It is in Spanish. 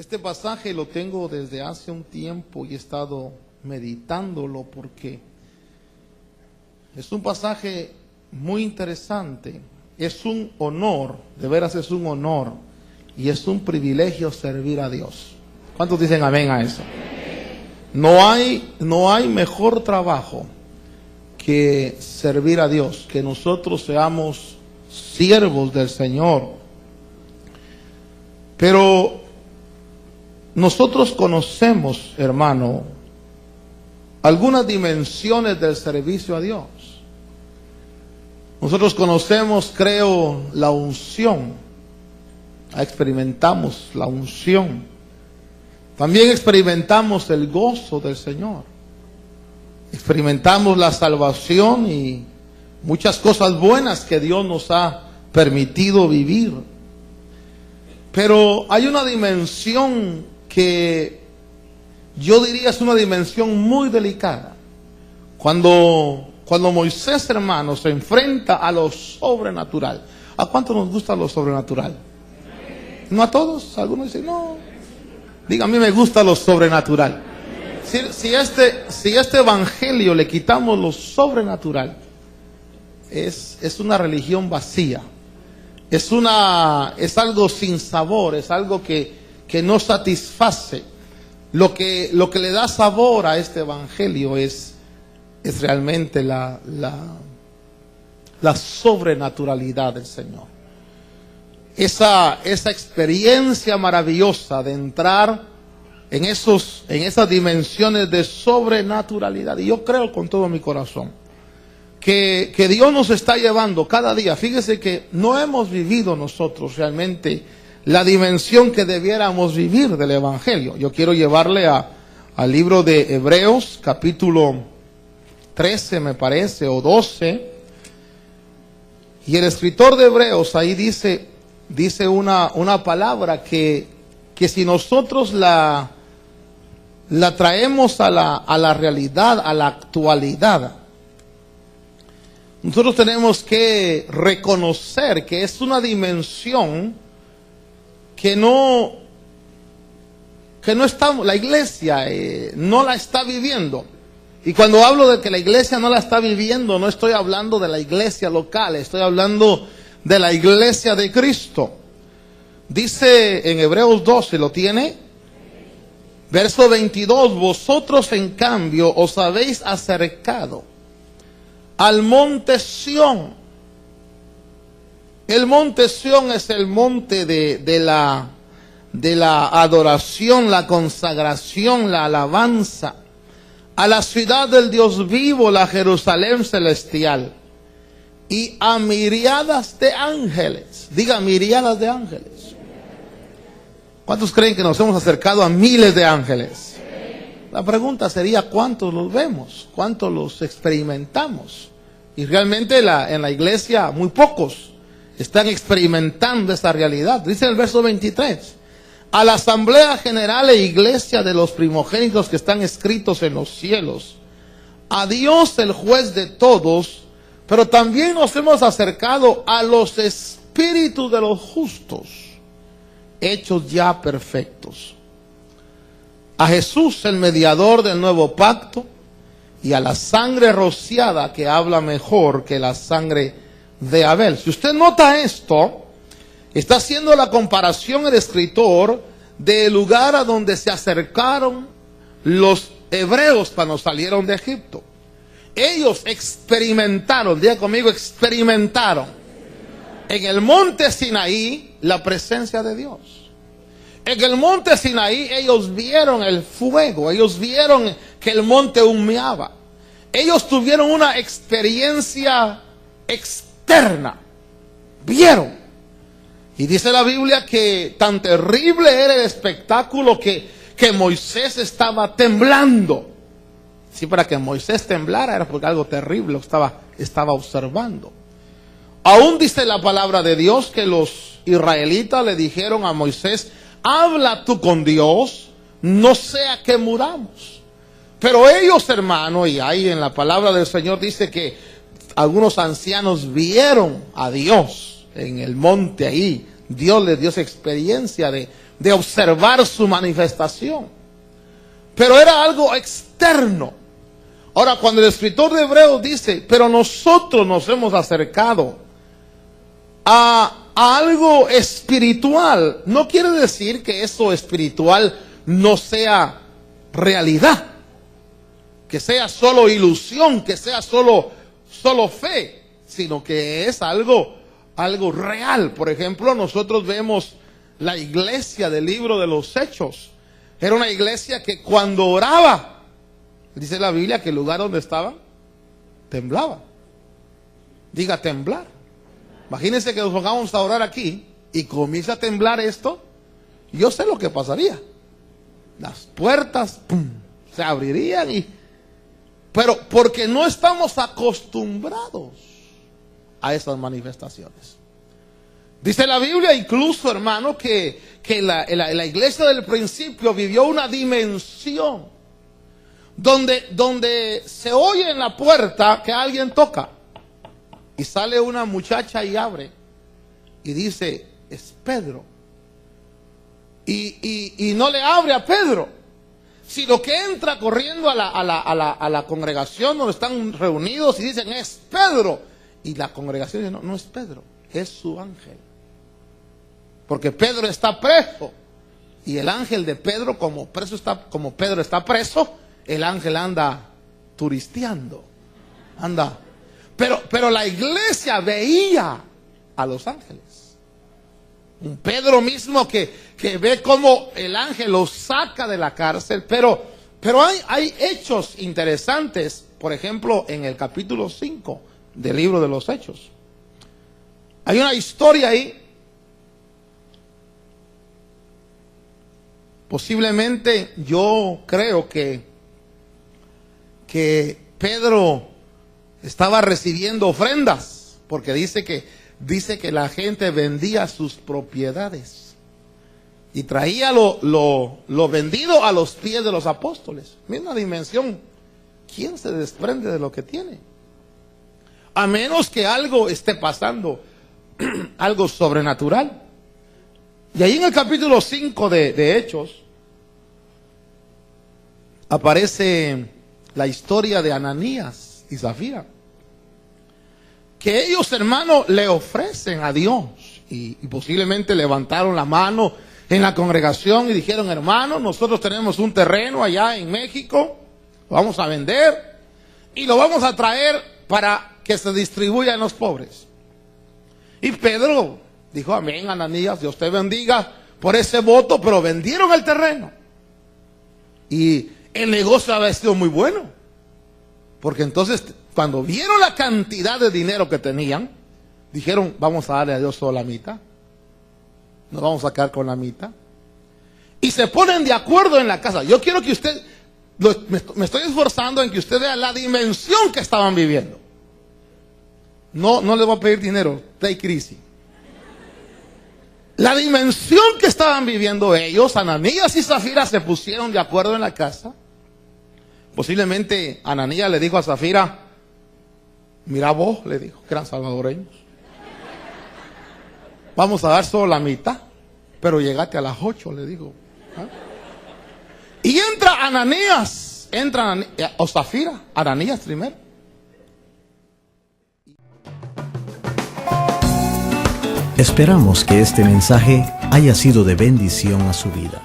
Este pasaje lo tengo desde hace un tiempo y he estado meditándolo porque es un pasaje muy interesante. Es un honor, de veras es un honor y es un privilegio servir a Dios. ¿Cuántos dicen amén a eso? No hay mejor trabajo que servir a Dios, que nosotros seamos siervos del Señor. Pero nosotros conocemos, hermano, algunas dimensiones del servicio a Dios. Nosotros conocemos, creo, la unción. Experimentamos la unción. También experimentamos el gozo del Señor. Experimentamos la salvación y muchas cosas buenas que Dios nos ha permitido vivir. Pero hay una dimensión que yo diría es una dimensión muy delicada. Cuando Moisés, hermano, se enfrenta a lo sobrenatural. ¿A cuánto nos gusta lo sobrenatural? ¿No a todos? Algunos dicen, no. Diga, a mí me gusta lo sobrenatural. Si este evangelio le quitamos lo sobrenatural, es una religión vacía. Es algo sin sabor, es algo que no satisface. Lo que le da sabor a este evangelio es realmente la sobrenaturalidad del Señor. Esa experiencia maravillosa de entrar en esas dimensiones de sobrenaturalidad. Y yo creo con todo mi corazón que Dios nos está llevando cada día. Fíjese que no hemos vivido nosotros realmente la dimensión que debiéramos vivir del evangelio. Yo quiero llevarle al libro de Hebreos, capítulo 13 me parece, o 12. Y el escritor de Hebreos ahí dice una palabra que si nosotros la traemos a la realidad, a la actualidad, nosotros tenemos que reconocer que es una dimensión que no estamos, la iglesia no la está viviendo. Y cuando hablo de que la iglesia no la está viviendo, no estoy hablando de la iglesia local, estoy hablando de la iglesia de Cristo. Dice en Hebreos 12, ¿lo tiene? Verso 22, vosotros en cambio os habéis acercado al monte Sión. El monte Sión es el monte de la adoración, la consagración, la alabanza. A la ciudad del Dios vivo, la Jerusalén celestial. Y a miriadas de ángeles. Diga, miriadas de ángeles. ¿Cuántos creen que nos hemos acercado a miles de ángeles? La pregunta sería, ¿cuántos los vemos? ¿Cuántos los experimentamos? Y realmente en la iglesia muy pocos están experimentando esa realidad. Dice el verso 23. A la asamblea general e iglesia de los primogénitos que están escritos en los cielos. A Dios el juez de todos. Pero también nos hemos acercado a los espíritus de los justos, hechos ya perfectos. A Jesús, el mediador del nuevo pacto, y a la sangre rociada que habla mejor que la sangre de Abel. Si usted nota esto, está haciendo la comparación el escritor del lugar a donde se acercaron los hebreos cuando salieron de Egipto. Ellos experimentaron, diga conmigo, experimentaron en el monte Sinaí la presencia de Dios. En el monte Sinaí ellos vieron el fuego, ellos vieron que el monte humeaba. Ellos tuvieron una experiencia externa, vieron. Y dice la Biblia que tan terrible era el espectáculo que Moisés estaba temblando. Sí, para que Moisés temblara era porque algo terrible estaba observando. Aún dice la palabra de Dios que los israelitas le dijeron a Moisés, habla tú con Dios, no sea que muramos. Pero ellos, hermano, y ahí en la palabra del Señor dice que algunos ancianos vieron a Dios en el monte ahí. Dios les dio esa experiencia de de observar su manifestación. Pero era algo externo. Ahora, cuando el escritor de Hebreos dice, pero nosotros nos hemos acercado a algo espiritual, no quiere decir que eso espiritual no sea realidad, que sea solo ilusión, que sea solo fe, sino que es algo real. Por ejemplo, nosotros vemos la iglesia del libro de los Hechos. Era una iglesia que cuando oraba, dice la Biblia que el lugar donde estaban temblaba. Diga temblar. Imagínense que nos pongamos a orar aquí y comienza a temblar esto. Yo sé lo que pasaría. Las puertas ¡pum!, se abrirían pero porque no estamos acostumbrados a esas manifestaciones. Dice la Biblia incluso, hermano, que la iglesia del principio vivió una dimensión donde se oye en la puerta que alguien toca y sale una muchacha y abre y dice, es Pedro. Y no le abre a Pedro, sino que entra corriendo a la congregación donde están reunidos y dicen, es Pedro. Y la congregación dice, no es Pedro, es su ángel. Porque Pedro está preso. Y el ángel de Pedro, como Pedro está preso, el ángel anda turisteando. Pero la iglesia veía a los ángeles. Un Pedro mismo que ve cómo el ángel lo saca de la cárcel. Pero hay hechos interesantes. Por ejemplo, en el capítulo 5 del libro de los Hechos. Hay una historia ahí. Posiblemente yo creo que Pedro estaba recibiendo ofrendas, porque dice que la gente vendía sus propiedades y traía lo vendido a los pies de los apóstoles. Mira una dimensión. ¿Quién se desprende de lo que tiene? A menos que algo esté pasando, algo sobrenatural. Y ahí en el capítulo 5 de Hechos aparece la historia de Ananías y Zafira, que ellos, hermano, le ofrecen a Dios y posiblemente levantaron la mano en la congregación y dijeron, hermano, nosotros tenemos un terreno allá en México, lo vamos a vender y lo vamos a traer para que se distribuya en los pobres. Y Pedro dijo, amén, Ananías, Dios te bendiga por ese voto, pero vendieron el terreno. Y el negocio había sido muy bueno, porque entonces cuando vieron la cantidad de dinero que tenían, dijeron, vamos a darle a Dios solo la mitad, nos vamos a quedar con la mitad. Y se ponen de acuerdo en la casa. Yo quiero que usted, me estoy esforzando en que usted vea la dimensión que estaban viviendo. No les voy a pedir dinero, hay crisis. La dimensión que estaban viviendo ellos, Ananías y Zafira se pusieron de acuerdo en la casa. Posiblemente Ananías le dijo a Zafira, mira vos, le dijo, que eran salvadoreños, vamos a dar solo la mitad, pero llegate a las 8, le dijo. ¿Ah? Y entra Ananías, o Zafira, Ananías primero. Esperamos que este mensaje haya sido de bendición a su vida.